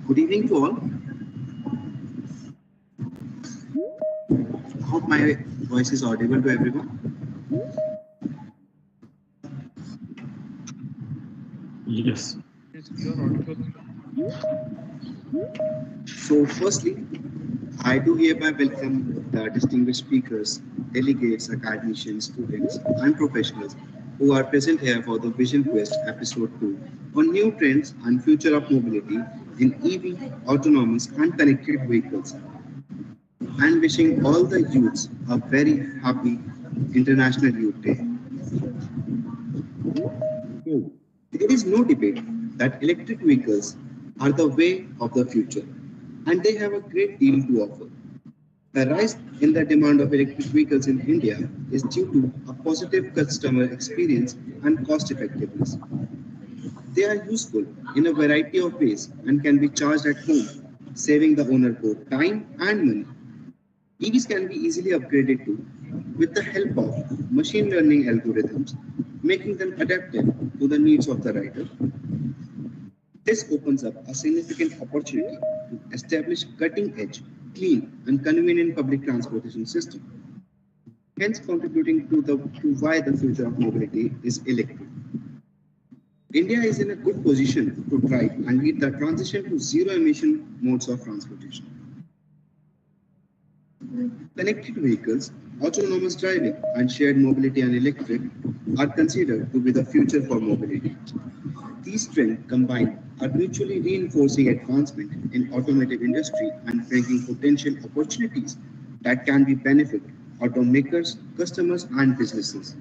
Good evening to all. Hope my voice is audible to everyone. Yes. Yes, you are audible. So, firstly, I do hereby welcome the distinguished speakers, delegates, academicians, students, and professionals who are present here for the Vision Quest episode 2 on new trends and future of mobility in EV, autonomous, and connected vehicles. And wishing all the youths a very happy International Youth Day. There is no debate that electric vehicles are the way of the future, and they have a great deal to offer. The rise in the demand of electric vehicles in India is due to a positive customer experience and cost effectiveness. They are useful in a variety of ways and can be charged at home, saving the owner both time and money. EVs can be easily upgraded to with the help of machine learning algorithms, making them adaptive to the needs of the rider. This opens up a significant opportunity to establish cutting-edge, clean, and convenient public transportation system, hence contributing to why the future of mobility is electric. India is in a good position to drive and lead the transition to zero-emission modes of transportation. Connected vehicles, autonomous driving, and shared mobility and electric are considered to be the future for mobility. These trends combined are mutually reinforcing advancement in automotive industry and bringing potential opportunities that can be benefit automakers, customers, and businesses.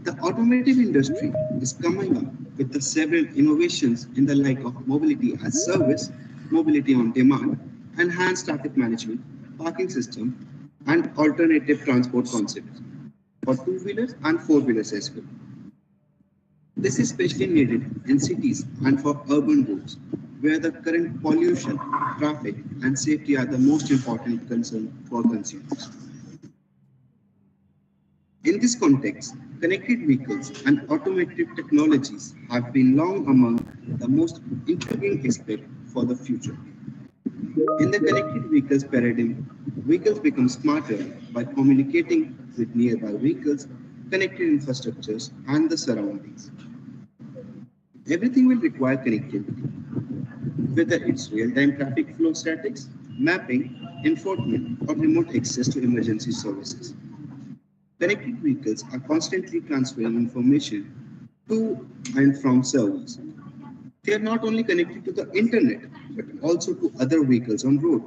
The automotive industry is coming up with the several innovations in the like of mobility as service, mobility on demand, enhanced traffic management, parking system, and alternative transport concepts for two-wheelers and four-wheelers as well. This is especially needed in cities and for urban roads, where the current pollution, traffic, and safety are the most important concern for consumers. In this context, connected vehicles and automotive technologies have been long among the most intriguing aspects for the future. In the connected vehicles paradigm, vehicles become smarter by communicating with nearby vehicles, connected infrastructures, and the surroundings. Everything will require connectivity, whether it's real-time traffic flow statics, mapping, enforcement, or remote access to emergency services. Connected vehicles are constantly transferring information to and from servers. They are not only connected to the internet, but also to other vehicles on road.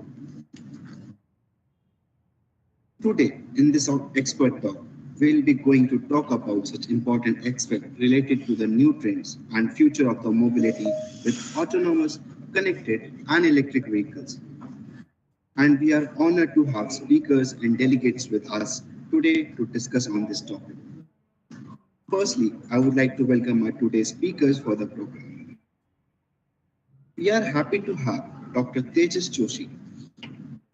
Today, in this expert talk, we'll be going to talk about such important aspects related to the new trends and future of the mobility with autonomous, connected, and electric vehicles. And we are honored to have speakers and delegates with us today to discuss on this topic. Firstly, I would like to welcome our today's speakers for the program. We are happy to have Dr. Tejas Joshi.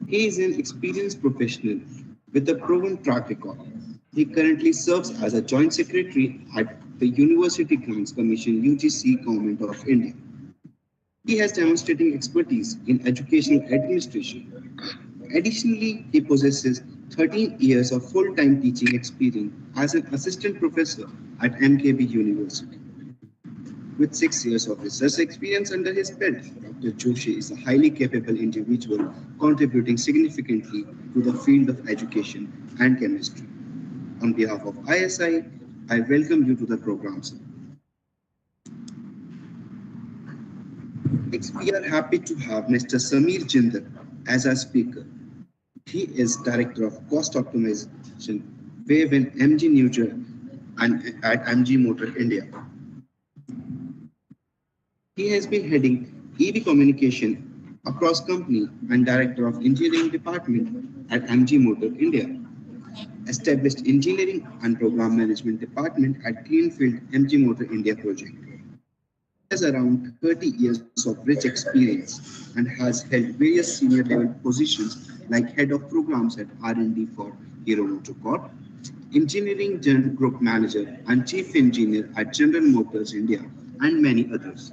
He is an experienced professional with a proven track record. He currently serves as a joint secretary at the University Grants Commission UGC Government of India. He has demonstrating expertise in educational administration. Additionally, he possesses 13 years of full-time teaching experience as an assistant professor at MKB University. With 6 years of research experience under his belt, Dr. Joshi is a highly capable individual contributing significantly to the field of education and chemistry. On behalf of ISI, I welcome you to the program, sir. Next, we are happy to have Mr. Sameer Jindal as our speaker. He is Director of Cost Optimization Wave in MG Neutral and at MG Motor India. He has been heading EV communication across company and director of engineering department at MG Motor India. Established engineering and program management department at Greenfield MG Motor India project. Has around 30 years of rich experience and has held various senior level positions like head of programs at R&D for Hero Motocorp, engineering group manager and chief engineer at General Motors India, and many others.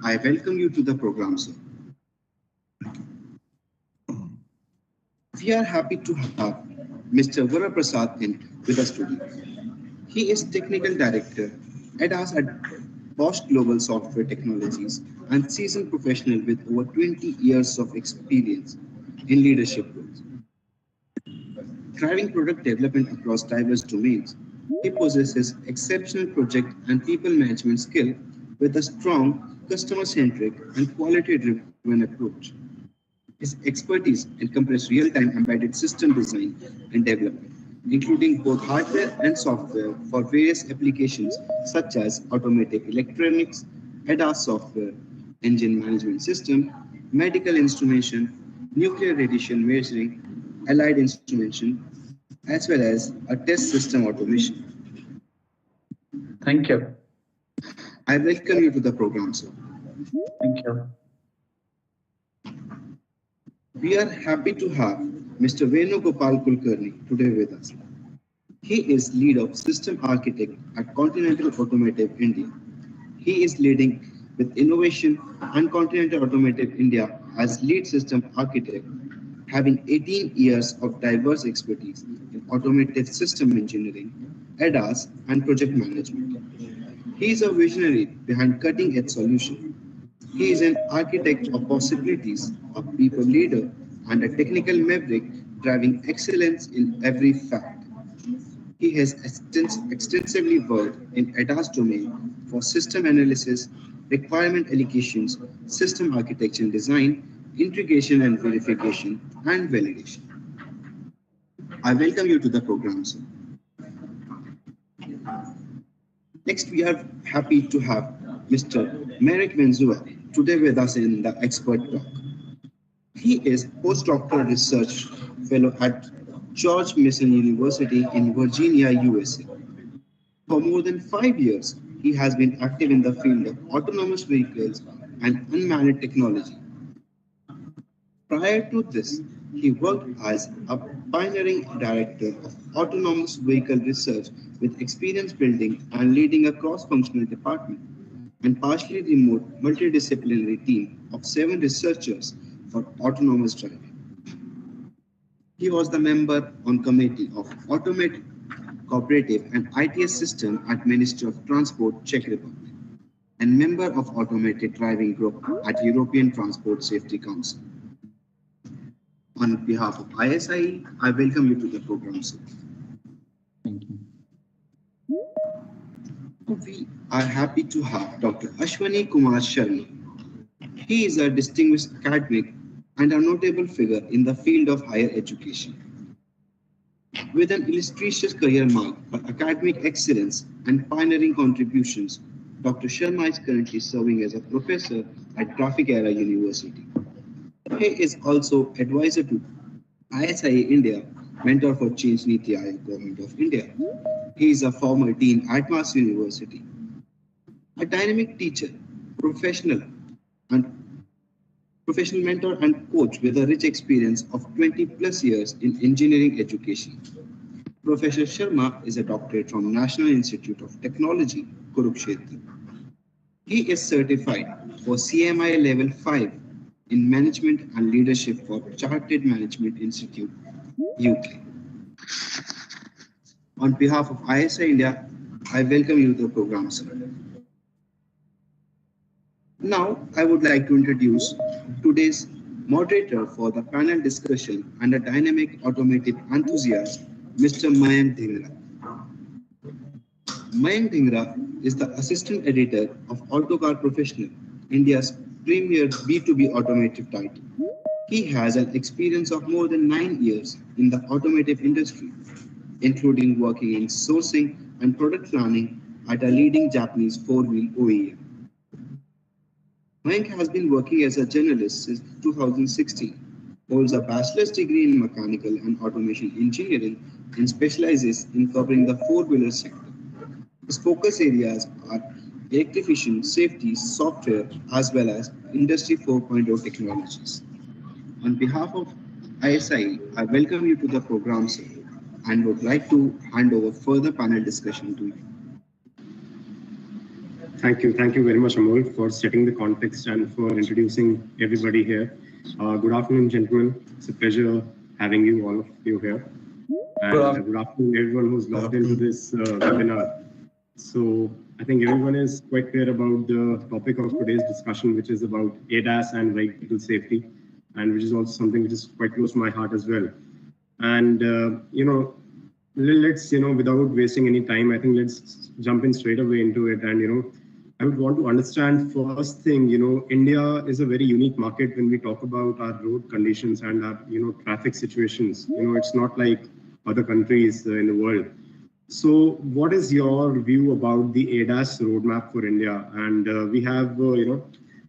I welcome you to the program, sir. We are happy to have Mr. Varaprasad with us today. He is Technical Director ADAS at Bosch Global Software Technologies and seasoned professional with over 20 years of experience in leadership roles. Driving product development across diverse domains, he possesses exceptional project and people management skill with a strong customer-centric and quality-driven approach. His expertise encompasses real-time embedded system design and development, including both hardware and software for various applications such as automatic electronics, ADAS software, engine management system, medical instrumentation, nuclear radiation measuring, allied instrumentation, as well as a test system automation. Thank you. I welcome you to the program, sir. Thank you. We are happy to have Mr. Venugopal Kulkarni today with us. He is lead of system architect at Continental Automative India. He is leading with innovation and Continental Automative India as lead system architect, having 18 years of diverse expertise in automotive system engineering, ADAS, and project management. He is a visionary behind cutting-edge solutions. He is an architect of possibilities, a people leader, and a technical maverick driving excellence in every fact. He has extensively worked in ADAS domain for system analysis, requirement allocations, system architecture and design, integration and verification, and validation. I welcome you to the program, sir. Next, we are happy to have Mr. Marek Vanzura today with us in the expert talk. He is postdoctoral research fellow at George Mason University in Virginia, USA. For more than 5 years, he has been active in the field of autonomous vehicles and unmanned technology. Prior to this, he worked as a pioneering director of autonomous vehicle research with experience building and leading a cross-functional department and partially remote multidisciplinary team of 7 researchers for autonomous driving. He was the member on committee of Automative Cooperative and ITS System at Ministry of Transport, Czech Republic, and member of Automated Driving Group at European Transport Safety Council. On behalf of ISIE, I welcome you to the program, sir. Thank you. We are happy to have Dr. Ashwini Kumar Sharma. He is a distinguished academic and a notable figure in the field of higher education. With an illustrious career marked by academic excellence and pioneering contributions, Dr. Sharma is currently serving as a professor at Traffic Era University. He is also advisor to ISIE India, mentor for Change Niti Aayog, Government of India. He is a former dean at Mass University, a dynamic teacher, professional mentor and coach with a rich experience of 20 plus years in engineering education. Professor Sharma is a doctorate from National Institute of Technology, Kurukshetra. He is certified for CMI Level 5 in Management and Leadership for Chartered Management Institute, UK. On behalf of ISIE India, I welcome you to the program, sir. Now, I would like to introduce today's moderator for the panel discussion and a dynamic automotive enthusiast, Mr. Mayank Dhingra. Mayank Dhingra is the assistant editor of Autocar Professional, India's premier B2B automotive title. He has an experience of more than 9 years in the automotive industry. including working in sourcing and product planning at a leading Japanese four-wheel OEM. Marek has been working as a journalist since 2016, holds a bachelor's degree in mechanical and automation engineering, and specializes in covering the four-wheeler sector. His focus areas are electrification, safety, software, as well as Industry 4.0 technologies. On behalf of ISI, I welcome you to the program, sir, and would like to hand over further panel discussion to you. Thank you. Thank you very much, Amol, for setting the context and for introducing everybody here. Good afternoon, gentlemen. It's a pleasure having you, all of you here. And good afternoon, everyone who's logged into this webinar. So I think everyone is quite clear about the topic of today's discussion, which is about ADAS and vehicle safety, and which is also something which is quite close to my heart as well. And, let's, without wasting any time, I think let's jump in straight away into it. And, I would want to understand first thing, India is a very unique market when we talk about our road conditions and our, traffic situations. It's not like other countries in the world. So what is your view about the ADAS roadmap for India? And we have,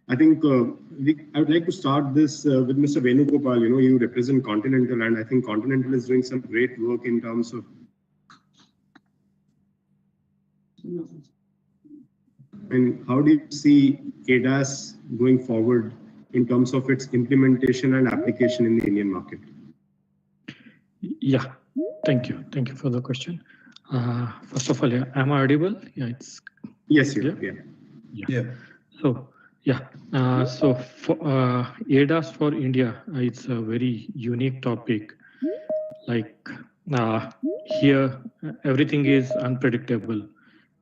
I think I would like to start this with Mr. Venugopal. You represent Continental, and I think Continental is doing some great work in terms of and how do you see ADAS going forward in terms of its implementation and application in the Indian market? Yeah, thank you. Thank you for the question. First of all, yeah, am I audible? Yeah, it's yes, yeah. So so for ADAS for India, it's a very unique topic. Like here, everything is unpredictable.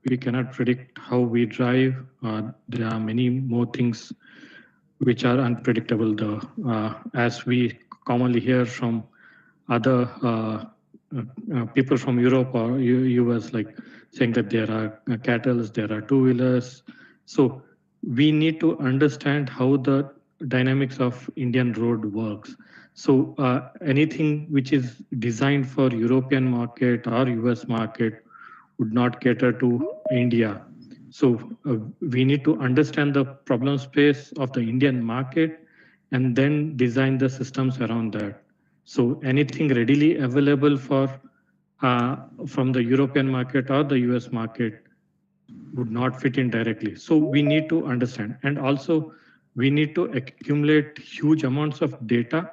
We cannot predict how we drive. There are many more things which are unpredictable. As we commonly hear from other people from Europe or US, like saying that there are cattle, there are two-wheelers. So we need to understand how the dynamics of Indian road works. So anything which is designed for European market or US market would not cater to India. So we need to understand the problem space of the Indian market and then design the systems around that. So anything readily available for from the European market or the US market would not fit in directly. So we need to understand. And also we need to accumulate huge amounts of data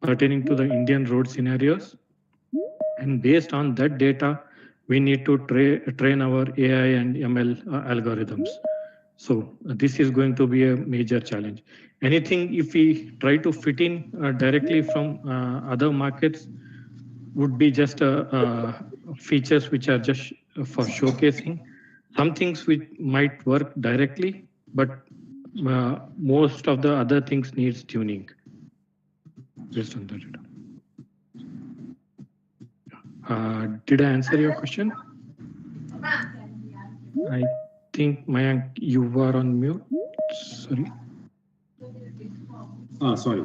pertaining to the Indian road scenarios. And based on that data, we need to train our AI and ML algorithms. So this is going to be a major challenge. Anything if we try to fit in directly from other markets would be just features which are just for showcasing. Some things which might work directly, but most of the other things needs tuning based on the data. Did I answer your question? I think, Mayank, you were on mute. Sorry. Sorry.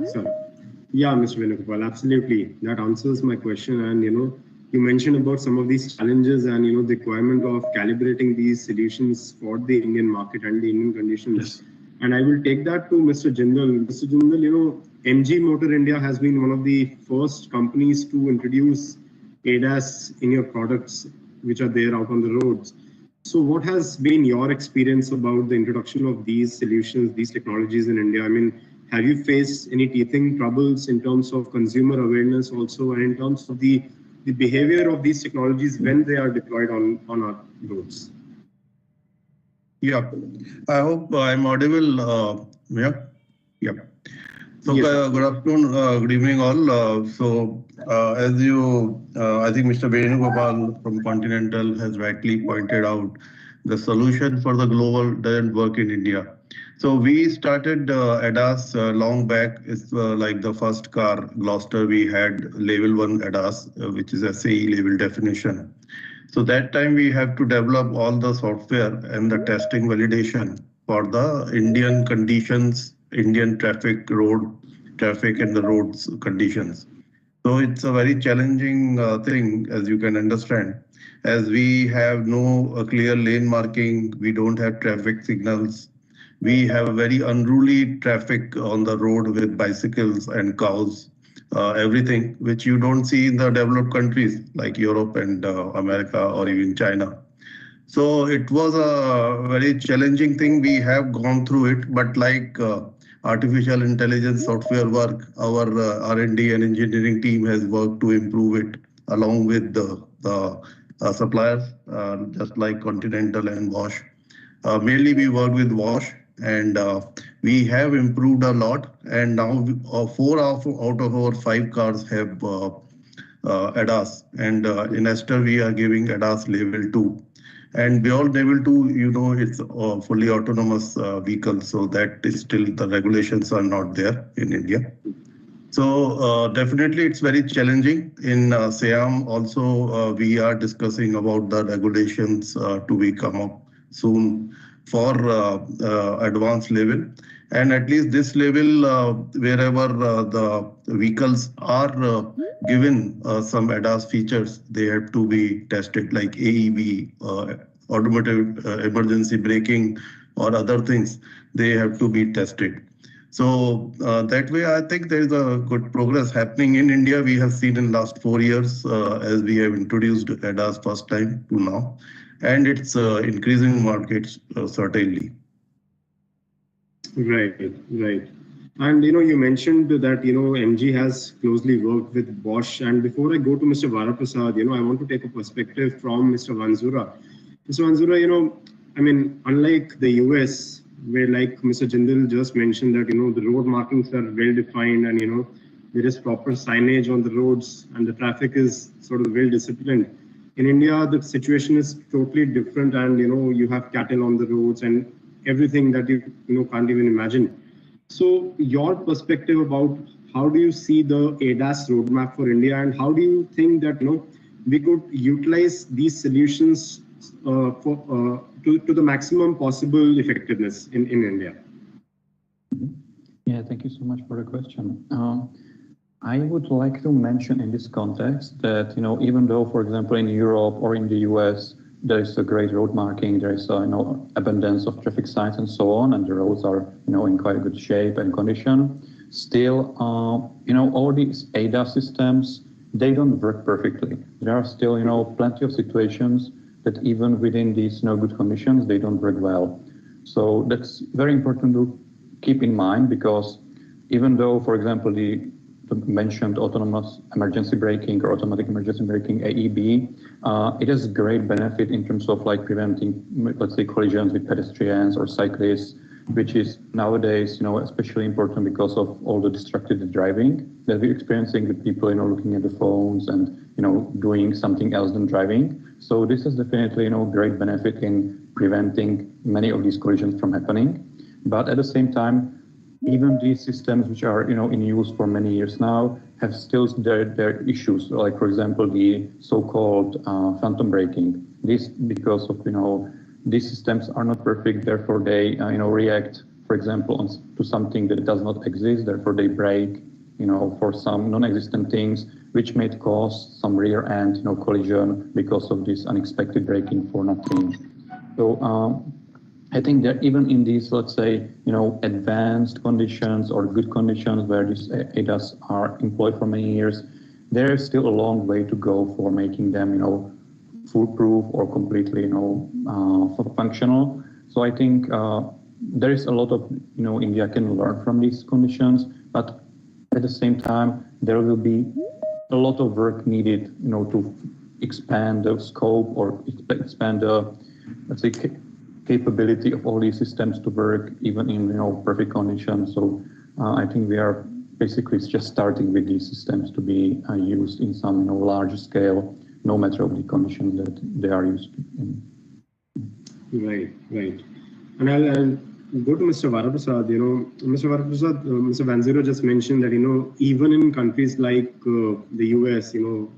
Yeah, Mr. Venugopal, absolutely. That answers my question. And, you mentioned about some of these challenges and, the requirement of calibrating these solutions for the Indian market and the Indian conditions. Yes. And I will take that to Mr. Jindal. Mr. Jindal, MG Motor India has been one of the first companies to introduce ADAS in your products, which are there out on the roads. So what has been your experience about the introduction of these solutions, these technologies in India? I mean, have you faced any teething troubles in terms of consumer awareness also, and in terms of the behavior of these technologies when they are deployed on our roads? Yeah, I hope I'm audible. Yeah. So yes. Good afternoon, good evening all. As you, I think Mr. Venugopal from Continental has rightly pointed out, the solution for the global doesn't work in India. So we started ADAS long back. It's like the first car, Gloucester, we had level 1 ADAS, which is a SAE level definition. So that time we have to develop all the software and the testing validation for the Indian conditions, Indian traffic, road traffic and the roads conditions. So it's a very challenging thing, as you can understand, as we have no clear lane marking, we don't have traffic signals, we have very unruly traffic on the road with bicycles and cows, everything which you don't see in the developed countries like Europe and America or even China. So it was a very challenging thing. We have gone through it, but like artificial intelligence software work, our R&D and engineering team has worked to improve it along with the suppliers, just like Continental and Bosch. Mainly we work with Bosch, and we have improved a lot. And now out of our 5 cars have ADAS, and in Esther we are giving ADAS level 2. And beyond level 2, it's fully autonomous vehicle, so that is still the regulations are not there in India. So definitely it's very challenging. In SIAM also we are discussing about the regulations to be come up soon for advanced level. And at least this level, wherever the vehicles are given some ADAS features, they have to be tested, like AEB, automative emergency braking or other things, they have to be tested. So that way, I think there is a good progress happening in India. We have seen in last 4 years as we have introduced ADAS first time to now, and it's increasing markets certainly. Right, right. And you mentioned that MG has closely worked with Bosch. And before I go to Mr. Varaprasad, I want to take a perspective from Mr. Vanzura. Mr. Vanzura, I mean, unlike the US, where like Mr. Jindal just mentioned that the road markings are well defined and there is proper signage on the roads and the traffic is sort of well disciplined. In India, the situation is totally different, and you have cattle on the roads and everything that you can't even imagine. So your perspective about how do you see the ADAS roadmap for India, and how do you think that we could utilize these solutions to the maximum possible effectiveness in India? Yeah, thank you so much for the question. I would like to mention in this context that even though, for example, in Europe or in the US, there is a great road marking, there is abundance of traffic signs and so on, and the roads are in quite good shape and condition. Still, all these ADAS systems, they don't work perfectly. There are still plenty of situations that even within these good conditions, they don't work well. So that's very important to keep in mind, because even though, for example, the mentioned autonomous emergency braking or automatic emergency braking, AEB, it has great benefit in terms of like preventing, let's say, collisions with pedestrians or cyclists, which is nowadays, especially important because of all the distracted driving that we're experiencing with people, looking at the phones and, doing something else than driving. So this is definitely, great benefit in preventing many of these collisions from happening. But at the same time, even these systems, which are in use for many years now, have still their issues. Like, for example, the so-called phantom braking. This because of these systems are not perfect. Therefore, they react, for example, to something that does not exist. Therefore, they brake for some non-existent things, which may cause some rear-end collision because of this unexpected braking for nothing. So. I think that even in these, let's say, advanced conditions or good conditions where these ADAS are employed for many years, there is still a long way to go for making them, foolproof or completely, functional. So I think there is a lot of, India can learn from these conditions, but at the same time, there will be a lot of work needed, to expand the scope or expand the, let's say, capability of all these systems to work even in perfect conditions. So I think we are basically just starting with these systems to be used in some large scale, no matter of the conditions that they are used in. Right, right. And I'll go to Mr. Varaprasad. Mr. Varaprasad, Mr. Vanzura just mentioned that even in countries like the US, you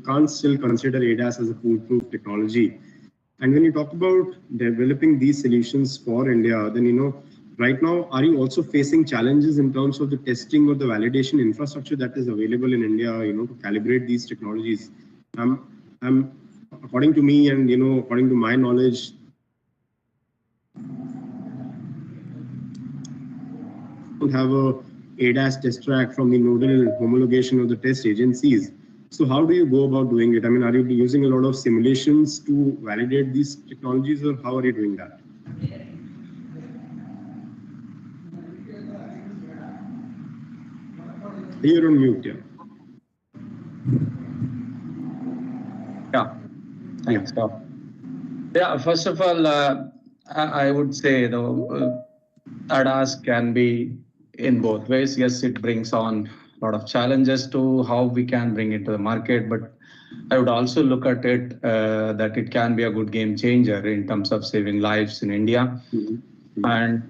can't still consider ADAS as a foolproof technology. And when you talk about developing these solutions for India, then right now, are you also facing challenges in terms of the testing or the validation infrastructure that is available in India, to calibrate these technologies? According to me and, according to my knowledge, don't have a ADAS test track from the nodal homologation of the test agencies. So how do you go about doing it? I mean, are you using a lot of simulations to validate these technologies, or how are you doing that? You're on mute, yeah. Yeah, thanks. Yeah, first of all, I would say ADAS can be in both ways. Yes, it brings on a lot of challenges to how we can bring it to the market, but I would also look at it that it can be a good game changer in terms of saving lives in India. Mm-hmm. And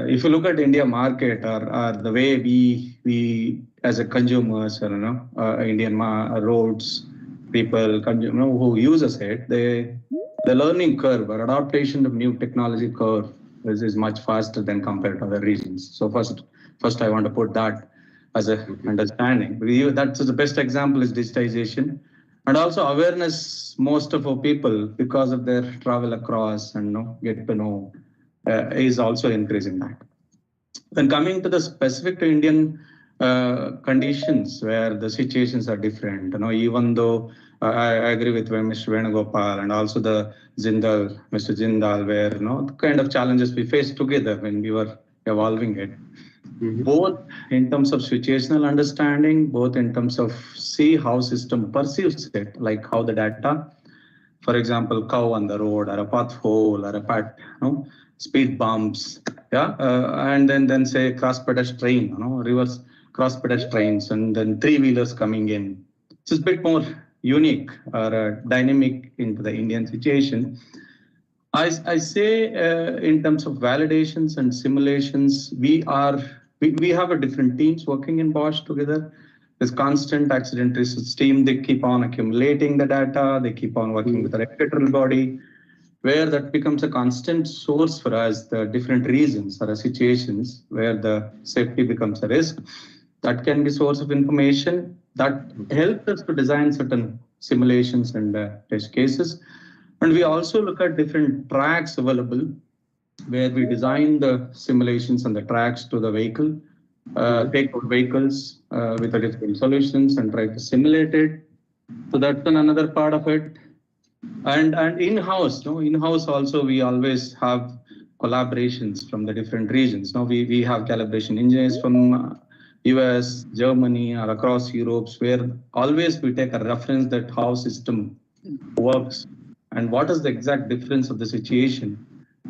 if you look at India market or the way we as a consumers, Indian roads, people who uses it, the learning curve or adaptation of new technology curve is much faster than compared to other regions. So first I want to put that as a understanding. That's the best example is digitization, and also awareness. Most of our people, because of their travel across and get to know, is also increasing that. When coming to the specific to Indian conditions where the situations are different, even though I agree with Mr. Venugopal and also the Jindal, Mr. Jindal, where the kind of challenges we faced together when we were evolving it, both in terms of situational understanding, both in terms of see how system perceives it, like how the data, for example, cow on the road or a pothole or a speed bumps, and then say cross pedestrian, reverse cross pedestrians, and then three-wheelers coming in. It's a bit more unique or dynamic into the Indian situation. I say in terms of validations and simulations, we have a different teams working in Bosch together. There's constant accident research team. They keep on accumulating the data. They keep on working with the regulatory body, where that becomes a constant source for us, the different reasons or situations where the safety becomes a risk. That can be source of information that helps us to design certain simulations and test cases. And we also look at different tracks available where we design the simulations and the tracks to the vehicle, take out vehicles with the different solutions and try to simulate it. So that's another part of it. And in-house, in-house also we always have collaborations from the different regions. Now we have calibration engineers from US, Germany, or across Europe, where always we take a reference that how system works and what is the exact difference of the situation,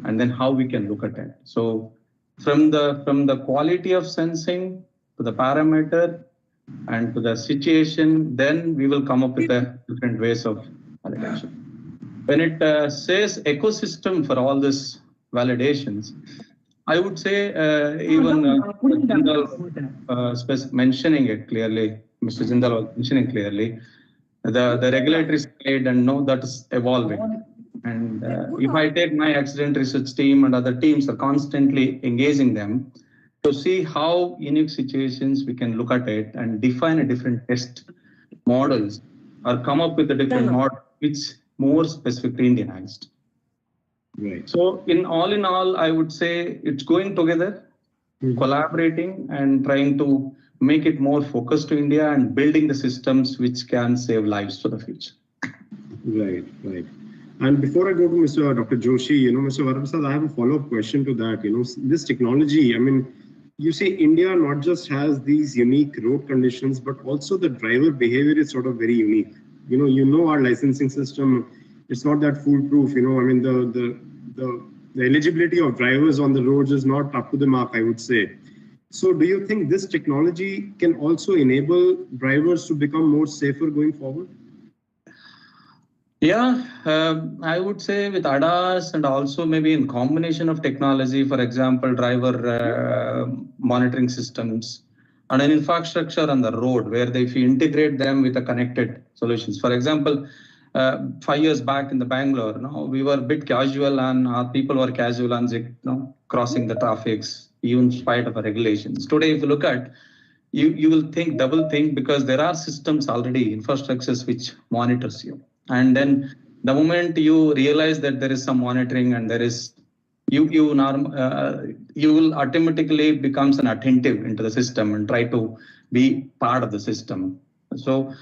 and then how we can look at it. So from the quality of sensing to the parameter and to the situation, then we will come up with the different ways of validation. When it says ecosystem for all these validations, I would say even Jindal mentioning it clearly, Mr. Jindal was mentioning clearly, the regulatory side and that is evolving. And if I take my accident research team and other teams are constantly engaging them to see how unique situations we can look at it and define a different test models or come up with a different model which more specifically Indianized. Right. So in all, I would say it's going together, collaborating and trying to make it more focused to India and building the systems which can save lives for the future. Right. And before I go to Dr. Joshi, Mr. Varaprasad, I have a follow-up question to that. This technology, I mean, you say India not just has these unique road conditions, but also the driver behavior is sort of very unique. Our licensing system, it's not that foolproof. I mean, the eligibility of drivers on the roads is not up to the mark, I would say. So do you think this technology can also enable drivers to become more safer going forward? Yeah, I would say with ADAS and also maybe in combination of technology, for example, driver monitoring systems and an infrastructure on the road where if you integrate them with the connected solutions. For example, 5 years back in the Bangalore, we were a bit casual and our people were casual and crossing the traffics, even in spite of the regulations. Today, if you look at, you will double think, because there are systems already, infrastructures which monitors you. And then the moment you realize that there is some monitoring and there is, you will automatically becomes an attentive into the system and try to be part of the system. So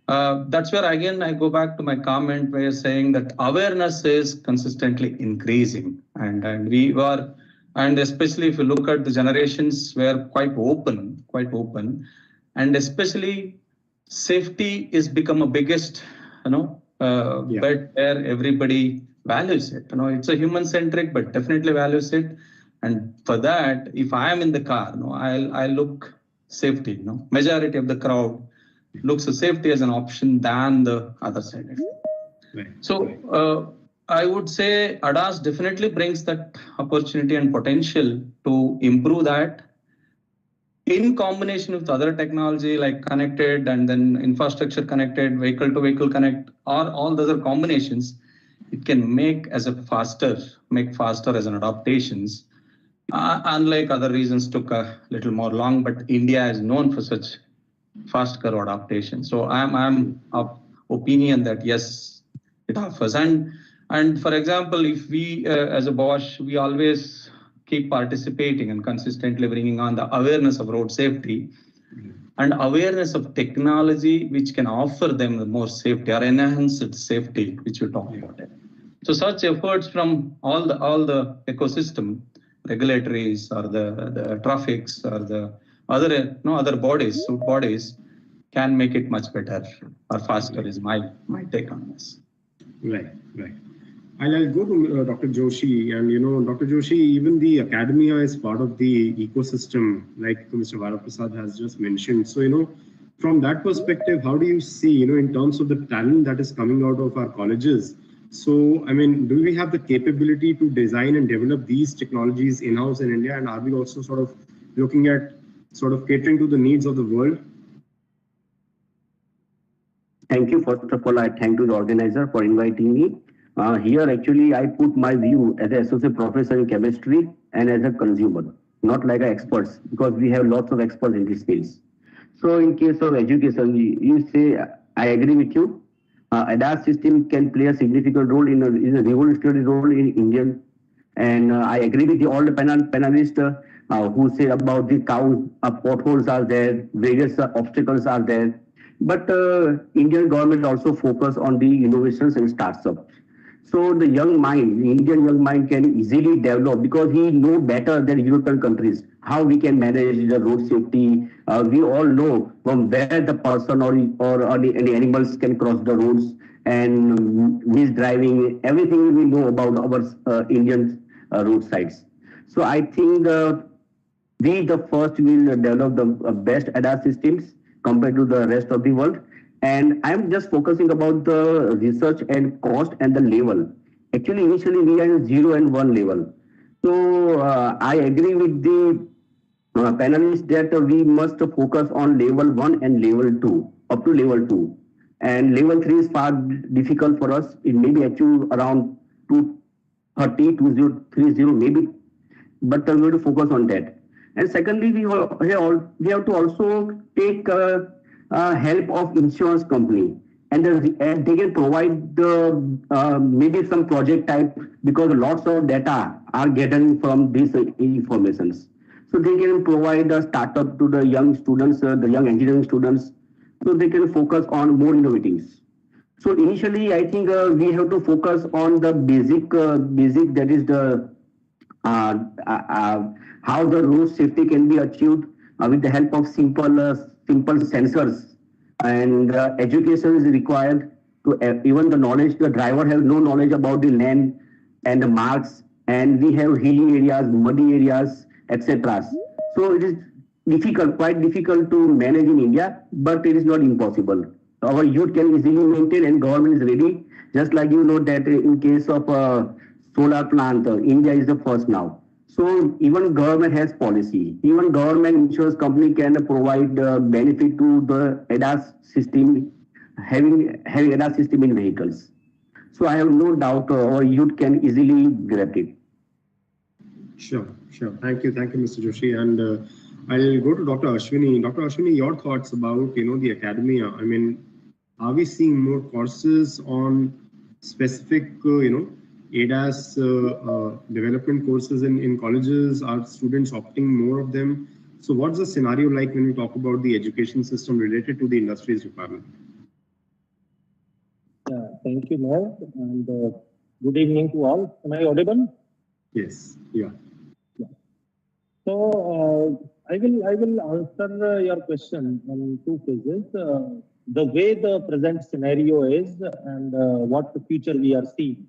that's where again I go back to my comment where saying that awareness is consistently increasing, and we were, and especially if you look at the generations were quite open, and especially safety is become a biggest, bet where everybody values it. It's a human centric, but definitely values it. And for that, if I am in the car, I look safety. Majority of the crowd looks at safety as an option than the other side. Right. So I would say ADAS definitely brings that opportunity and potential to improve that, in combination with other technology like connected and then infrastructure connected, vehicle to vehicle connect, or all the other combinations. It can make faster as an adaptations. Unlike other regions took a little more long, but India is known for such fast curve adaptation. So I'm of opinion that yes, it offers. And for example, if we as a Bosch, we always keep participating and consistently bringing on the awareness of road safety and awareness of technology which can offer them more safety or enhanced safety, which we talk about it. So such efforts from all the ecosystem, regulatories or the traffics or the other bodies can make it much better or faster is my take on this. Right. I'll go to Dr. Joshi, and Dr. Joshi, even the academia is part of the ecosystem, like Mr. Varaprasad has just mentioned. So from that perspective, how do you see, in terms of the talent that is coming out of our colleges? So, do we have the capability to design and develop these technologies in-house in India, and are we also sort of looking at catering to the needs of the world? Thank you. First of all, I thank to the organizer for inviting me. Here, actually, I put my view as an associate professor in chemistry and as a consumer, not like experts, because we have lots of experts in this space. So, in case of education, you say, I agree with you. ADAS system can play a significant role in a revolutionary role in Indian. And I agree with all the panelists who say about the potholes are there, various obstacles are there. But Indian government also focus on the innovations and startups. So the Indian young mind can easily develop, because he know better than European countries how we can manage the road safety. We all know from where the person or any animals can cross the roads, and who is driving, everything we know about our Indian roadsides. So I think we the first will develop the best ADAS systems compared to the rest of the world. And I'm just focusing about the research and cost and the level. Actually, initially we are in 0 and 1 level. So I agree with the panelists that we must focus on level 1 and level 2, up to level 2. And level 3 is far difficult for us. It may be achieved around 230, 2030 maybe, but we have to focus on that. And secondly, we have to also take help of insurance company, and they can provide maybe some project type, because lots of data are getting from these informations. So they can provide a startup to the young students, the young engineering students, so they can focus on more innovatives. So initially, I think we have to focus on the basic, that is the how the road safety can be achieved with the help of simple sensors, and education is required to even the knowledge. The driver has no knowledge about the land and the marks, and we have hilly areas, muddy areas, etc. So it is quite difficult to manage in India, but it is not impossible. Our youth can easily maintain, and government is ready. Just like that in case of solar plant, India is the first now. So even government has policy. Even government insurance company can provide benefit to the ADAS system, having ADAS system in vehicles. So I have no doubt our youth can easily grab it. Sure. Thank you, Mr. Joshi. And I'll go to Dr. Ashwini. Dr. Ashwini, your thoughts about the academia. I mean, are we seeing more courses on specific ADAS development courses in colleges? Are students opting more of them? So what's the scenario like when we talk about the education system related to the industry's requirement? Yeah, thank you, Marek, and good evening to all. Am I audible? Yes. Yeah. So I will answer your question in two phases. The way the present scenario is and what the future we are seeing.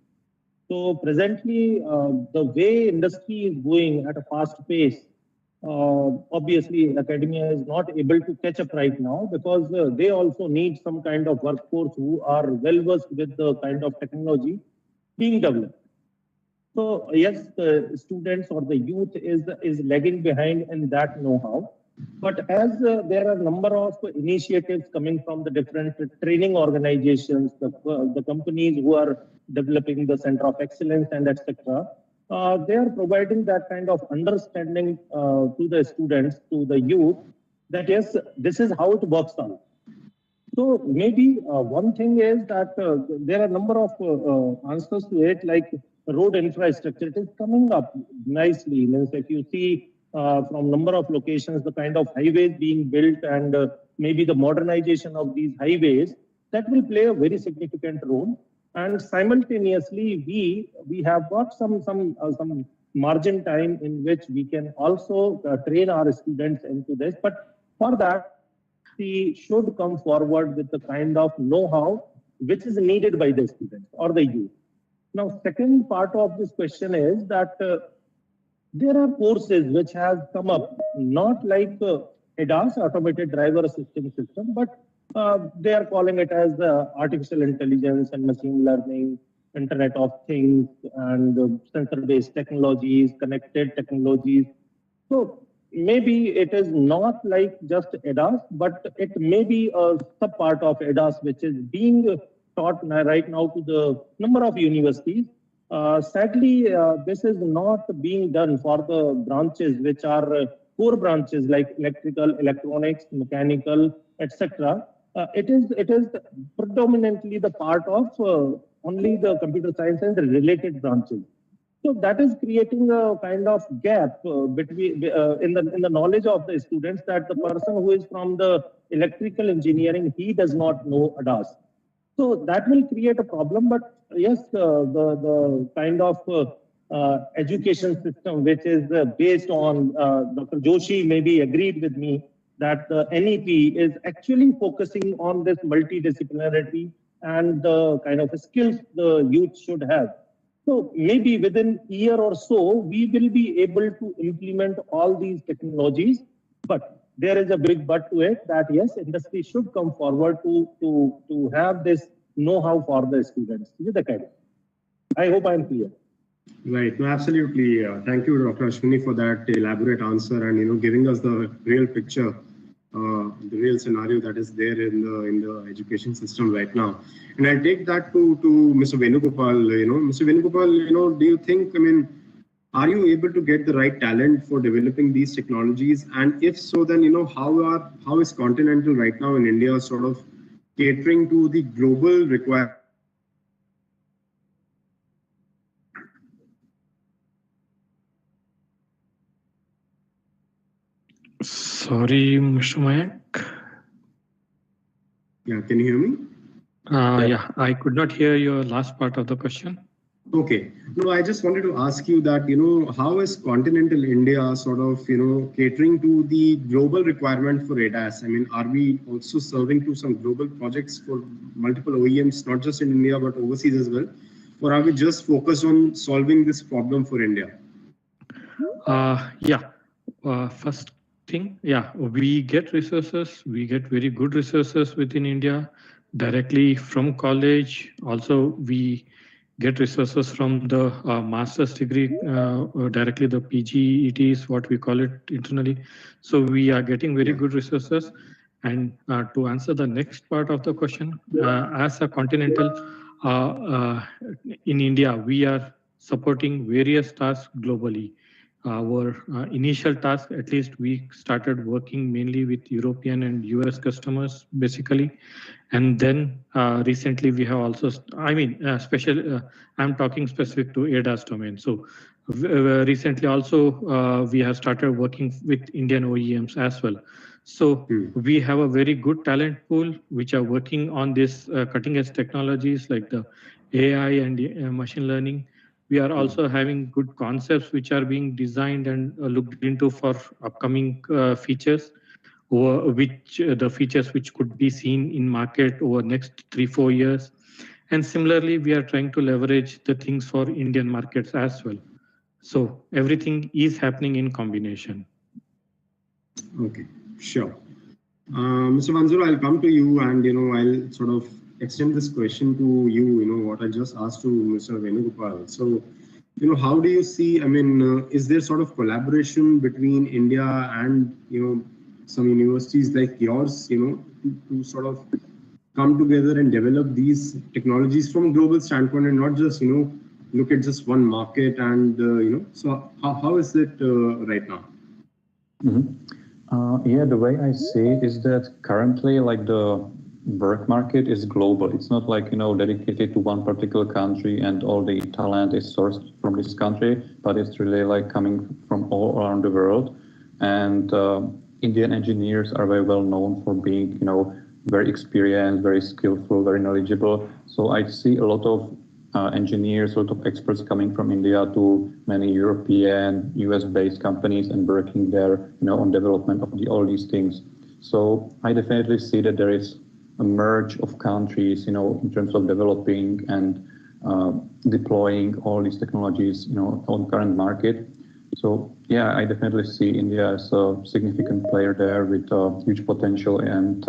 So presently, the way industry is going at a fast pace, obviously academia is not able to catch up right now because they also need some kind of workforce who are well versed with the kind of technology being developed. So yes, the students or the youth is lagging behind in that know-how. But as there are a number of initiatives coming from the different training organizations, the companies who are developing the center of excellence and etc., they are providing that kind of understanding to the students, to the youth, that yes, this is how it works out. So maybe one thing is that there are a number of answers to it, like road infrastructure. It is coming up nicely. Means if you see from number of locations, the kind of highways being built and maybe the modernization of these highways, that will play a very significant role. And simultaneously, we have got some margin time in which we can also train our students into this. But for that, we should come forward with the kind of know-how which is needed by the students or the youth. Now, second part of this question is that there are courses which have come up, not like ADAS, Automated Driver Assistance System, but they are calling it as artificial intelligence and machine learning, Internet of Things, and sensor-based technologies, connected technologies. So maybe it is not like just ADAS, but it may be a sub-part of ADAS, which is being taught right now to the number of universities. Sadly, this is not being done for the branches which are core branches like electrical, electronics, mechanical, etc. It is predominantly the part of only the computer science and the related branches. So that is creating a kind of gap between in the knowledge of the students, that the person who is from the electrical engineering, he does not know ADAS. So that will create a problem. But yes, the kind of education system which is based on Dr. Joshi maybe agreed with me that the NEP is actually focusing on this multidisciplinarity and the kind of skills the youth should have. So maybe within a year or so, we will be able to implement all these technologies. But there is a big but to it, that yes, industry should come forward to have this know-how for the students with academy. I hope I'm clear. Right. No, absolutely. Thank you, Dr. Ashwini, for that elaborate answer and giving us the real picture, the real scenario that is there in the education system right now. And I'll take that to Mr. Venugopal. Mr. Venugopal, do you think, are you able to get the right talent for developing these technologies? And if so, then how is Continental right now in India sort of catering to the global requirement? Sorry, Mr. Marek. Yeah, can you hear me? Yeah, I could not hear your last part of the question. Okay. No, I just wanted to ask you that, how is Continental India sort of, catering to the global requirement for ADAS? Are we also serving to some global projects for multiple OEMs, not just in India, but overseas as well? Or are we just focused on solving this problem for India? First thing, we get resources. We get very good resources within India directly from college. Also, we get resources from the master's degree, directly the PG, it is what we call it internally. So we are getting very good resources. And to answer the next part of the question, as a Continental in India, we are supporting various tasks globally. our initial task, at least we started working mainly with European and US customers, basically. And then recently we have also, I'm talking specific to ADAS domain. So recently also we have started working with Indian OEMs as well. So we have a very good talent pool which are working on this cutting edge technologies like the AI and machine learning. We are also having good concepts which are being designed and looked into for upcoming features, or the features which could be seen in market over next 3-4 years. And similarly, we are trying to leverage the things for Indian markets as well. So everything is happening in combination. Okay, sure. Mr. Vanzura, I'll come to you and, I'll sort of extend this question to you, what I just asked to Mr. Venugopal. So, how do you see, is there sort of collaboration between India and, some universities like yours, to sort of come together and develop these technologies from a global standpoint and not just, look at just one market and, so how is it right now? Yeah, the way I see it is that currently, like the work market is global. It's not like, dedicated to one particular country and all the talent is sourced from this country, but it's really like coming from all around the world. And Indian engineers are very well known for being, very experienced, very skillful, very knowledgeable. So I see a lot of engineers, a lot of experts coming from India to many European, US-based companies and working there, on development of all these things. So I definitely see that there is a merge of countries, in terms of developing and deploying all these technologies, on current market. So yeah, I definitely see India as a significant player there with huge potential and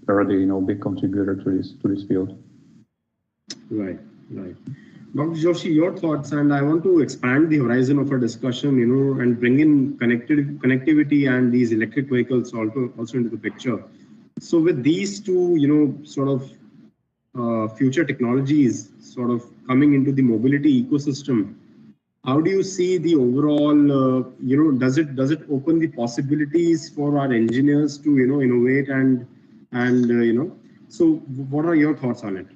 already, big contributor to this field. Right. Right. Dr. Joshi, your thoughts, and I want to expand the horizon of our discussion, and bring in connectivity and these electric vehicles also into the picture. So with these two, sort of future technologies sort of coming into the mobility ecosystem, how do you see the overall, does it open the possibilities for our engineers to, innovate and so what are your thoughts on it?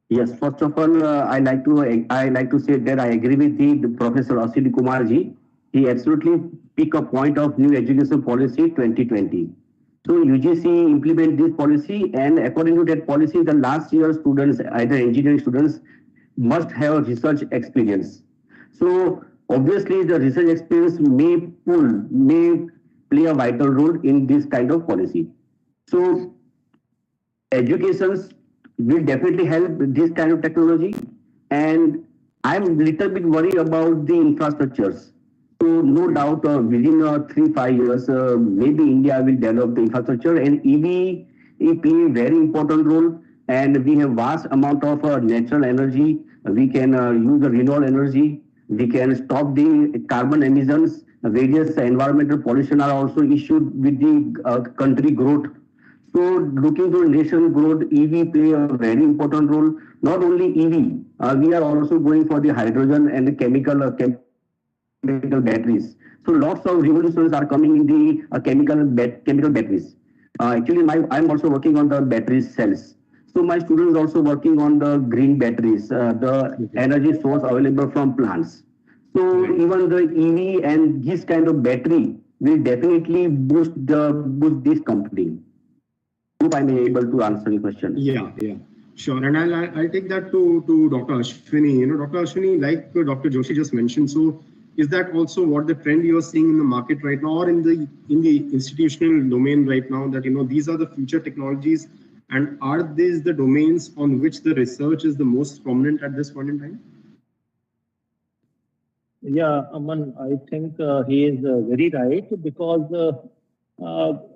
Yes, first of all, I like to say that I agree with the Professor Ashwini Kumar ji. He absolutely pick a point of new education policy 2020. So UGC implement this policy, and according to that policy, the last year students, either engineering students, must have research experience. So obviously, the research experience may play a vital role in this kind of policy. So educations will definitely help this kind of technology, and I'm a little bit worried about the infrastructures. So no doubt within 3-5 years, maybe India will develop the infrastructure, and EV play a very important role, and we have vast amount of natural energy. We can use the renewable energy. We can stop the carbon emissions. Various environmental pollution are also issued with the country growth. So looking to nation growth, EV play a very important role. Not only EV, we are also going for the hydrogen and the chemical batteries. So lots of revolutions are coming in the chemical batteries. Actually, I'm also working on the battery cells. So my students also working on the green batteries, the energy source available from plants. So even the EV and this kind of battery will definitely boost this company. Hope I'm able to answer your question. Yeah, sure. And I'll take that to Dr. Ashwini. Dr. Ashwini, like Dr. Joshi just mentioned, so is that also what the trend you're seeing in the market right now, or in the institutional domain right now, that these are the future technologies, and are these the domains on which the research is the most prominent at this point in time? Yeah, Aman, I think he is very right, because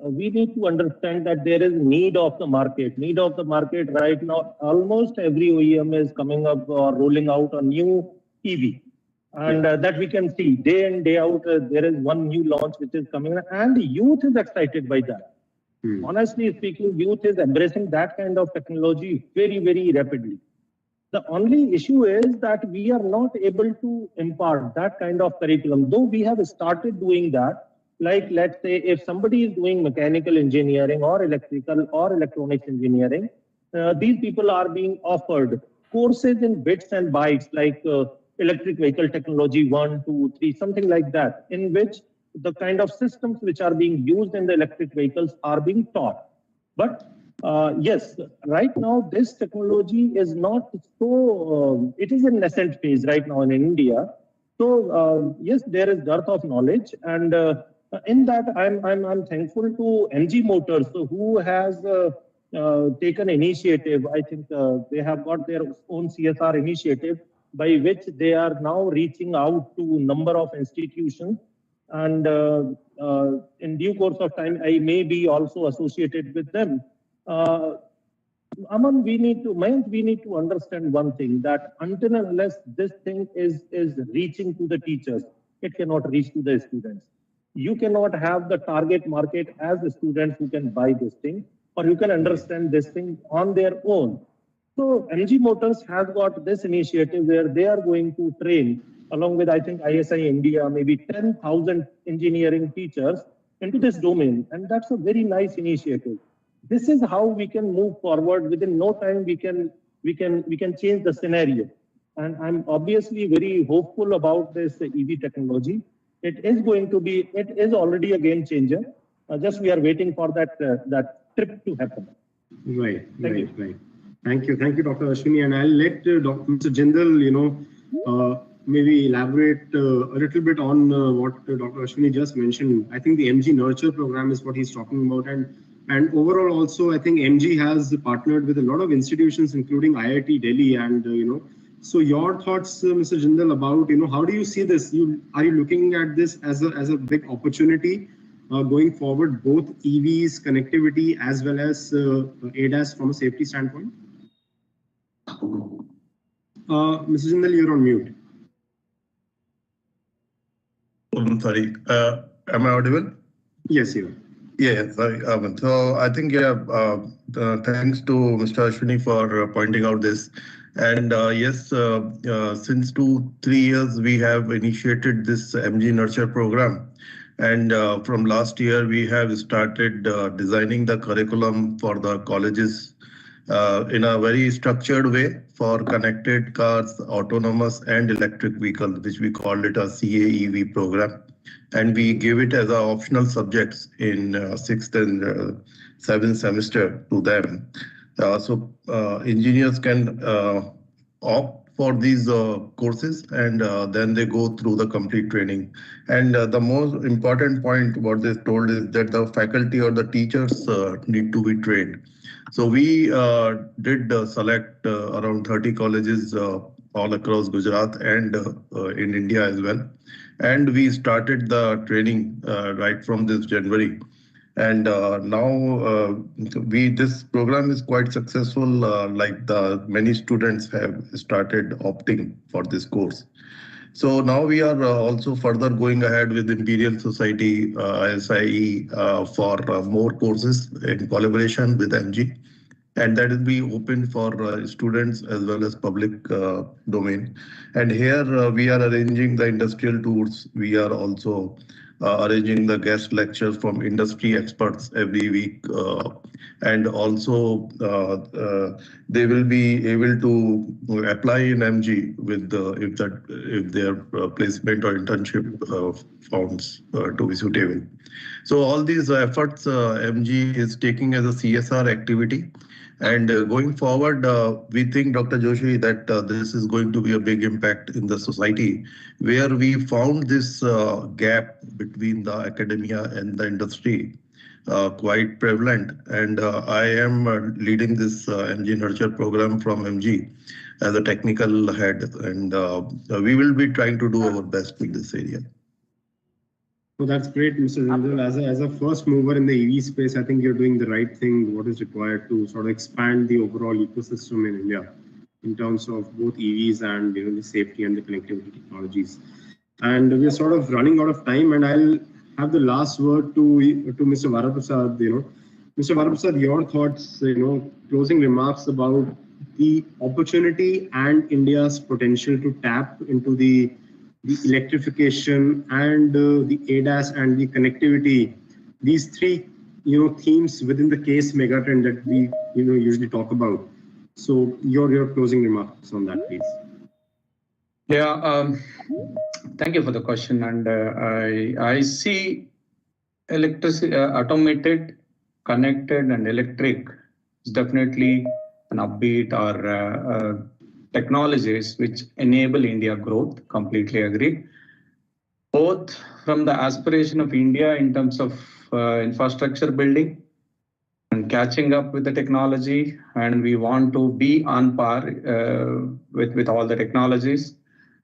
we need to understand that there is need of the market. Need of the market right now. Almost every OEM is coming up or rolling out a new EV, and that we can see day in day out. There is one new launch which is coming, and the youth is excited by that. Honestly speaking, youth is embracing that kind of technology very, very rapidly. The only issue is that we are not able to impart that kind of curriculum, though we have started doing that. Like, let's say if somebody is doing mechanical engineering or electrical or electronics engineering, these people are being offered courses in bits and bytes, like electric vehicle technology 1, 2, 3, something like that, in which the kind of systems which are being used in the electric vehicles are being taught. But yes, right now this technology is not so, it is in nascent phase right now in India. So yes, there is dearth of knowledge, and in that I'm thankful to MG Motors, who has taken initiative. I think they have got their own CSR initiative by which they are now reaching out to number of institutions, and in due course of time I may be also associated with them. Aman, we need to understand one thing, that until and unless this thing is reaching to the teachers, it cannot reach to the students. You cannot have the target market as the students who can buy this thing, or you can understand this thing on their own. So MG Motors has got this initiative where they are going to train, along with I think ISIEINDIA, maybe 10,000 engineering teachers into this domain, and that's a very nice initiative. This is how we can move forward. Within no time, we can change the scenario. And I'm obviously very hopeful about this EV technology. It is already a game changer. Just we are waiting for that trip to happen. Right. Thank you, Dr. Ashwini. And I'll let Mr. Jindal, maybe elaborate a little bit on what Dr. Ashwini just mentioned. I think the MG Nurture program is what he's talking about, and overall also I think MG has partnered with a lot of institutions, including IIT Delhi, and so your thoughts, Mr. Jindal, about how do you see this? Are you looking at this as a big opportunity going forward, both EVs, connectivity, as well as ADAS from a safety standpoint? Mr. Jindal, you're on mute. I'm sorry. Am I audible? Yes, you are. Yeah, sorry. So I think, thanks to Mr. Ashwini for pointing out this. And yes, since 2-3 years, we have initiated this MG Nurture program. And from last year, we have started designing the curriculum for the colleges in a very structured way for connected cars, autonomous and electric vehicles, which we called it a CAEV program. And we give it as optional subjects in 6th and 7th semester to them. So engineers can opt for these courses, and then they go through the complete training. And the most important point what they told is that the faculty or the teachers need to be trained. So we did select around 30 colleges all across Gujarat and in India as well. And we started the training right from this January. And now this program is quite successful. Many students have started opting for this course. So now we are also further going ahead with Imperial Society, ISIE, for more courses in collaboration with MG. And that will be open for students as well as public domain. And here we are arranging the industrial tours. We are also arranging the guest lectures from industry experts every week. And also they will be able to apply in MG with if their placement or internship founds to be suitable. So all these efforts MG is taking as a CSR activity. And going forward, we think, Dr. Joshi, that this is going to be a big impact in the society, where we found this gap between the academia and the industry quite prevalent. And I am leading this MG Nurture program from MG as a technical head, and we will be trying to do our best in this area. So that's great, Mr. Jindal. As a first mover in the EV space, I think you're doing the right thing, what is required to sort of expand the overall ecosystem in India in terms of both EVs and the safety and the connectivity technologies. And we're sort of running out of time, and I'll have the last word to Mr. Varaprasad. Mr. Varaprasad, your thoughts, closing remarks about the opportunity and India's potential to tap into the electrification and the ADAS and the connectivity, these three themes within the case megatrend that we usually talk about. So your closing remarks on that, please. Yeah, thank you for the question. And I see electricity, automated, connected, and electric is definitely an upbeat or technologies which enable India growth. Completely agree. Both from the aspiration of India in terms of infrastructure building and catching up with the technology, and we want to be on par with all the technologies.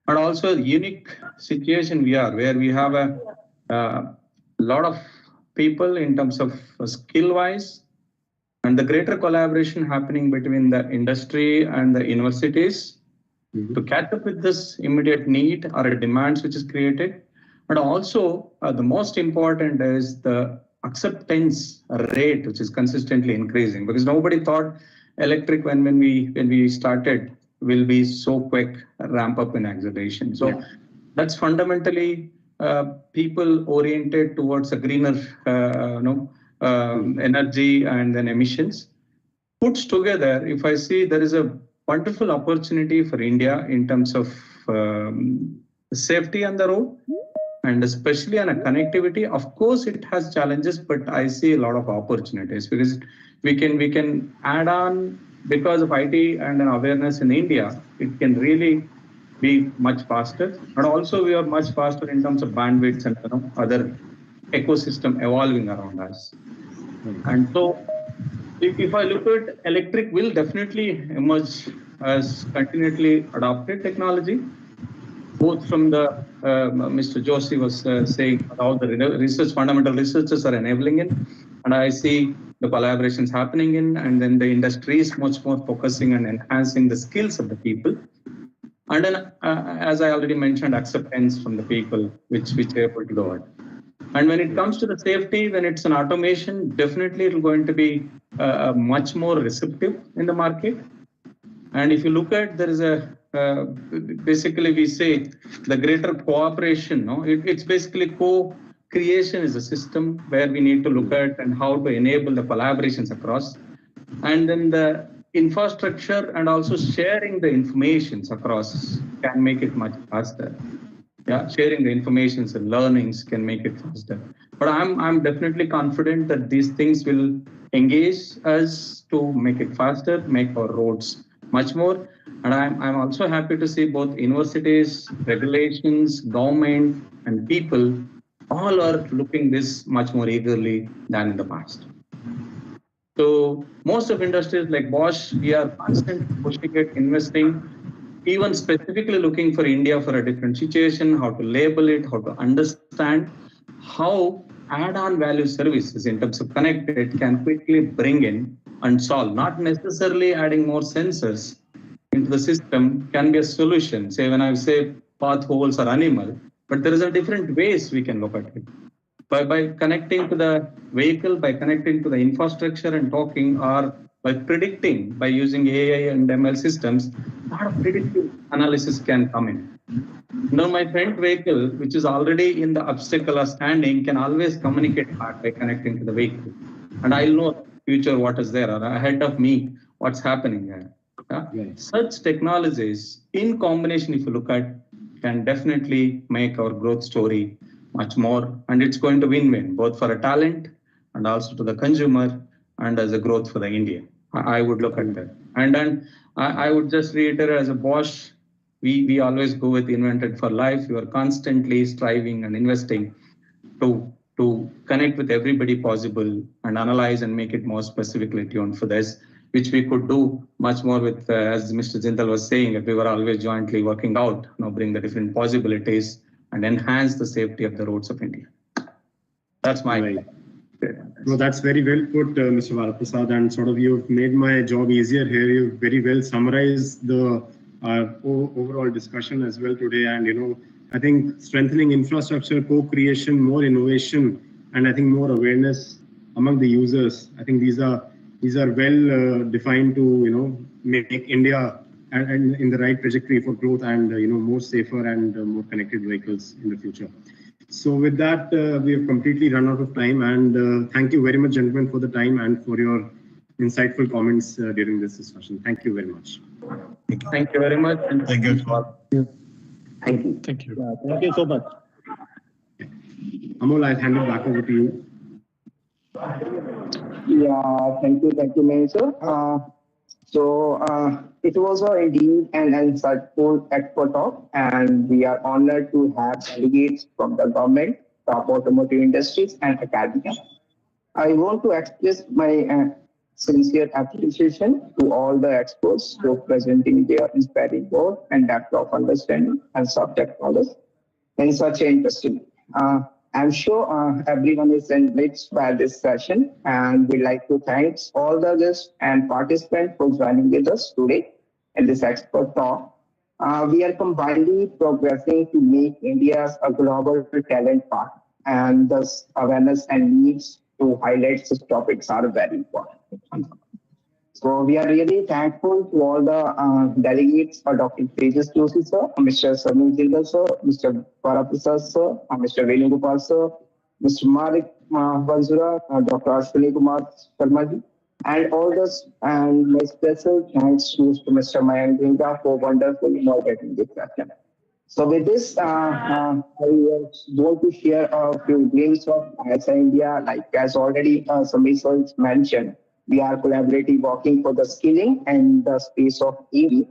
And also a unique situation we are, where we have a lot of people in terms of skill-wise, and the greater collaboration happening between the industry and the universities to catch up with this immediate need or demands which is created. But also the most important is the acceptance rate, which is consistently increasing, because nobody thought electric when we started will be so quick ramp up in acceleration. So that's fundamentally people oriented towards a greener energy and then emissions. Puts together, if I see there is a wonderful opportunity for India in terms of safety on the road, and especially on a connectivity. Of course, it has challenges, but I see a lot of opportunities, because we can add on, because of IT and an awareness in India, it can really be much faster. But also we are much faster in terms of bandwidths and other ecosystem evolving around us. And so if I look at electric, will definitely emerge as continually adopted technology, both from the Mr. Joshi was saying how the research, fundamental researchers are enabling it, and I see the collaborations happening in, and then the industry is much more focusing and enhancing the skills of the people. And then, as I already mentioned, acceptance from the people, which are able to do it. And when it comes to the safety, when it's an automation, definitely it's going to be much more receptive in the market. And if you look at, there is a basically we say the greater cooperation. No, it's basically co-creation is a system where we need to look at and how to enable the collaborations across, and then the infrastructure and also sharing the informations across can make it much faster. Yeah, sharing the informations and learnings can make it faster. But I'm definitely confident that these things will engage us to make it faster, make our roads much more. And I'm also happy to see both universities, regulations, government, and people all are looking this much more eagerly than in the past. So most of industries like Bosch, we are constantly pushing it, investing, even specifically looking for India for a different situation, how to label it, how to understand how add-on value services in terms of connected can quickly bring in and solve, not necessarily adding more sensors into the system can be a solution. Say when I say potholes or animal, but there is a different ways we can look at it. By connecting to the vehicle, by connecting to the infrastructure and talking, or by predicting, by using AI and ML systems, a lot of predictive analysis can come in. Now my front vehicle, which is already in the obstacle or standing, can always communicate back by connecting to the vehicle. And I'll know future what is there, or ahead of me, what's happening there. Yes. Such technologies in combination, if you look at, can definitely make our growth story much more, and it's going to win-win, both for a talent and also to the consumer, and as a growth for the India. I would look at that. And then I would just reiterate, as a Bosch, we always go with invented for life. We are constantly striving and investing to connect with everybody possible and analyze and make it more specifically tuned for this, which we could do much more with, as Mr. Jindal was saying, that we were always jointly working out, bring the different possibilities and enhance the safety of the roads of India. That's my right. No, that's very well put, Mr. Varaprasad, and sort of you've made my job easier here. You've very well summarized the overall discussion as well today. And, I think strengthening infrastructure, co-creation, more innovation, and I think more awareness among the users. I think these are these are well defined to make India and in the right trajectory for growth and more safer and more connected vehicles in the future. So with that, we have completely run out of time, and thank you very much, gentlemen, for the time and for your insightful comments during this discussion. Thank you very much. Thank you very much. And Thank you. Thank you. Thank you. Yeah, thank you so much. Amol, I'll hand it back over to you. Yeah, thank you, Minister. It was indeed an insightful expert talk, and we are honored to have delegates from the government, top automotive industries, and academia. I want to express my sincere appreciation to all the experts for presenting their inspiring work and depth of understanding and subject knowledge in such an interesting. I'm sure everyone is enriched by this session, and we'd like to thank all the guests and participants for joining with us today in this expert talk. We are combinedly progressing to make India a global talent park, and thus awareness and needs to highlight such topics are very important. So we are really thankful to all the delegates, Dr. Tejas Joshi sir, Mr. Jindal sir, Mr. Varaprasad sir, Mr. Venugopal sir, Mr. Marek Vanzura, Dr. Ashwini Kumar Sharma ji, and all this. And my special thanks to Mr. Mayank for wonderfully moderating this session. So with this, I want to share a few glimpses of ISIEINDIA. Like as already some mentioned, we are collaboratively working for the skilling and the space of EV.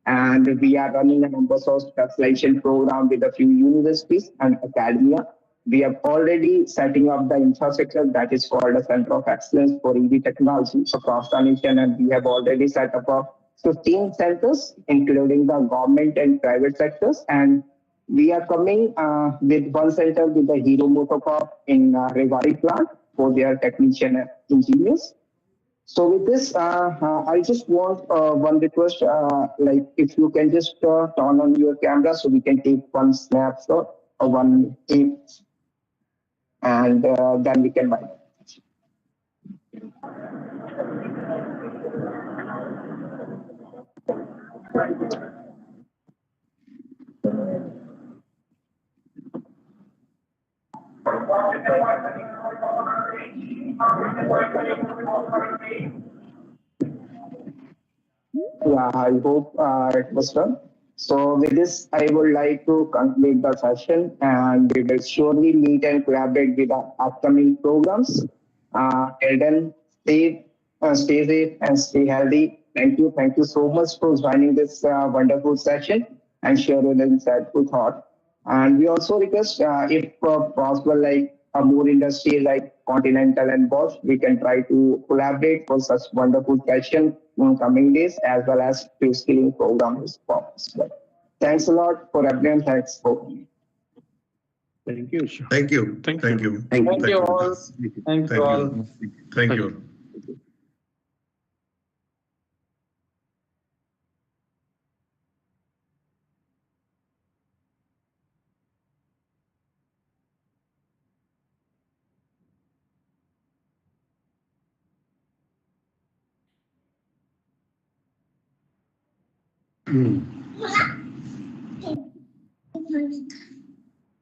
And we are running a number of specialization program with a few universities and academia. We are already setting up the infrastructure that is called a Center of Excellence for EV technology across the nation. And we have already set up a 15 centers, including the government and private sectors. And we are coming with one center with the Hero Motocorp in Rewari plant for their technician and engineers. So with this, I just want one request, like if you can just turn on your camera so we can take one snapshot or one tape, and then we can buy. Yeah, I hope it was done. So with this, I would like to conclude the session, and we will surely meet and collaborate with our upcoming programs. Till then, stay safe and stay healthy. Thank you so much for joining this wonderful session and sharing an insightful thought. And we also request, if possible, like a more industry like Continental and Bosch, we can try to collaborate for such wonderful session in coming days, as well as skilling programs. Thanks a lot for everyone. Thanks for. Thank you. Thank you. Thank Thank you. you. Thank you all. Thank you all. Thank you. Hmm.